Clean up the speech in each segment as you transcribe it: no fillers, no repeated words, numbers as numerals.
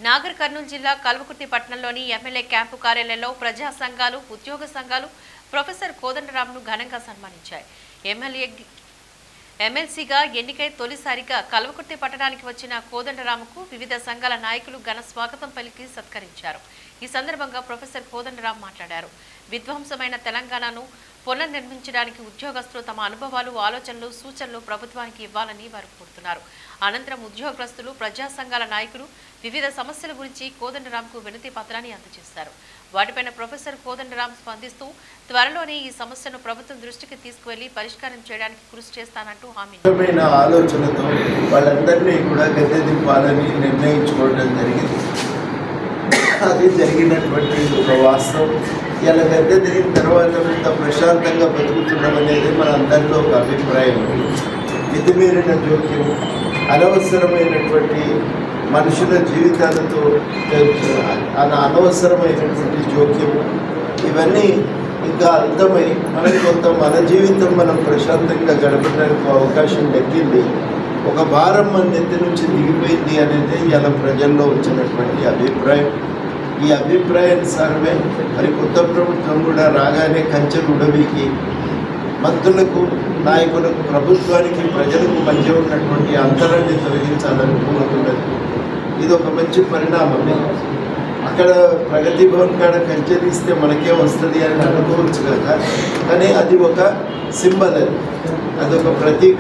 నాగర్ కర్నూలు జిల్లా కల్వకుర్తి పట్టణంలోని MLA camp కార్యాలయంలో ప్రజా సంఘాలు, ఉద్యోగ సంఘాలు ప్రొఫెసర్ కోదండరాంను ఘనంగా సన్మానించాయి. ఎమ్మెల్సీగా ఎన్నికై తొలిసారిగా కల్వకుర్తి పట్టణానికి వచ్చిన కోదండరాంకు వివిధ సంఘాల నాయకులు ఘన స్వాగతం పలికి సత్కరించారు. ఈ సందర్భంగా ప్రొఫెసర్ కోదండరాం మాట్లాడారు. విధ్వంసమైన తెలంగాణను పునర్నిర్మించడానికి ఉద్యోగస్తులు తమ అనుభవాలు, ఆలోచనలు, సూచనలు ప్రభుత్వానికి ఇవ్వాలని వారు కోరుతున్నారు. అనంతరం ఉద్యోగస్తులు, ప్రజా సంఘాల నాయకులు వివిధ సమస్యల గురించి కోదండరాంకు వినతి పత్రాన్ని అందజేశారు. వాటిపైన ప్రొఫెసర్ కోదండరాం స్పందిస్తూ త్వరలోనే ఈ సమస్యను ప్రభుత్వం దృష్టికి తీసుకువెళ్లి పరిష్కారం చేయడానికి కృషి చేస్తానంటూ హామీ ఆలోచనతో వాళ్ళందరినీ కూడా గద్దె దింపాలని నిర్ణయించుకోవడం జరిగింది. అది జరిగినటువంటి ఒక వాస్తవం. ఇలా గద్దె దిగిన తర్వాత ఇంత ప్రశాంతంగా బతుకుతున్నాం అనేది మన అందరిలో ఒక అభిప్రాయం. మితిమీరిన జోక్యం, అనవసరమైనటువంటి మనుషుల జీవితాలతో అనవసరమైనటువంటి జోక్యం, ఇవన్నీ ఇంకా అంతమై మనకి కొంత మన జీవితం మనం ప్రశాంతంగా గడపడానికి అవకాశం దక్కింది. ఒక భారం మన నెత్తి నుంచి దిగిపోయింది అనేది ఇలా ప్రజల్లో వచ్చినటువంటి అభిప్రాయం. ఈ అభిప్రాయానుసారమే మరి కొత్త ప్రభుత్వం కూడా రాగానే కంచెలు ఉడవికి మంత్రులకు, నాయకులకు, ప్రభుత్వానికి, ప్రజలకు మధ్య ఉన్నటువంటి అంతరాన్ని తొలగించాలని కోరుతున్నది. ఇది ఒక మంచి పరిణామమే. అక్కడ ప్రగతి భవన్ కాడ కంచె తీస్తే మనకే వస్తుంది అని అనుకోవచ్చు కదా, కానీ అది ఒక సింబల్, అదొక ప్రతీక.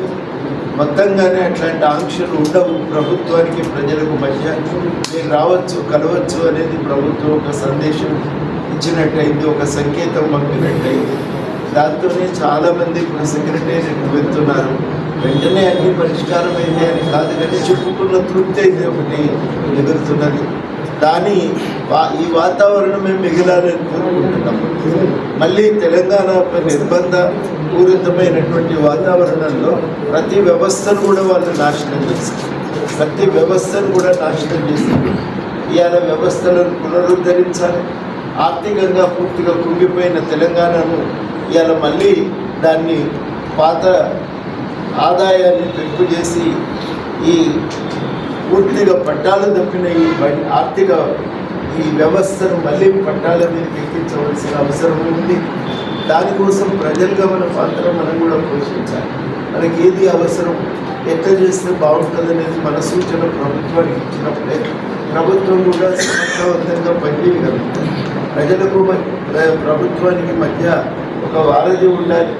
మొత్తంగానే అట్లాంటి ఆంక్షలు ఉండవు. ప్రభుత్వానికి, ప్రజలకు మధ్య మీరు రావచ్చు, కలవచ్చు అనేది ప్రభుత్వం ఒక సందేశం ఇచ్చినట్టయింది, ఒక సంకేతం పంపినట్టయింది. దాంతోనే చాలామంది ఇప్పుడు సెక్రటేరియట్ వెళ్తున్నారు. వెంటనే అన్ని పరిష్కారం అయింది అని కాదు, కానీ చెప్పుకున్న తృప్తి అయితే ఒకటి ఎదురుతున్నది. దాని ఈ వాతావరణమే మిగిలాలని కోరుకుంటున్నాం. మళ్ళీ తెలంగాణ నిర్బంధ పూరితమైనటువంటి వాతావరణంలో ప్రతి వ్యవస్థను కూడా వాళ్ళు నాశనం చేస్తారు. ప్రతి వ్యవస్థను కూడా నాశనం చేస్తారు. ఇవాళ వ్యవస్థలను పునరుద్ధరించాలి. ఆర్థికంగా పూర్తిగా కుంగిపోయిన తెలంగాణను ఇవాళ మళ్ళీ దాన్ని పాత ఆదాయాన్ని పెంపు చేసి ఈ పూర్తిగా పట్టాలు తప్పిన ఈ వ్యవస్థను మళ్ళీ పట్టాల మీద ఎక్కించవలసిన అవసరం ఉంది. దానికోసం ప్రజలుగా మన పాత్ర మనం కూడా పోషించాలి. మనకి ఏది అవసరం, ఎట్లా చేస్తే బాగుంటుంది అనేది మన సూచన ప్రభుత్వానికి ఇచ్చినప్పుడే ప్రభుత్వం కూడా సమర్థవంతంగా పనిచేయగలుగుతుంది. ప్రజలకు ప్రభుత్వానికి మధ్య ఒక వారధి ఉండాలి.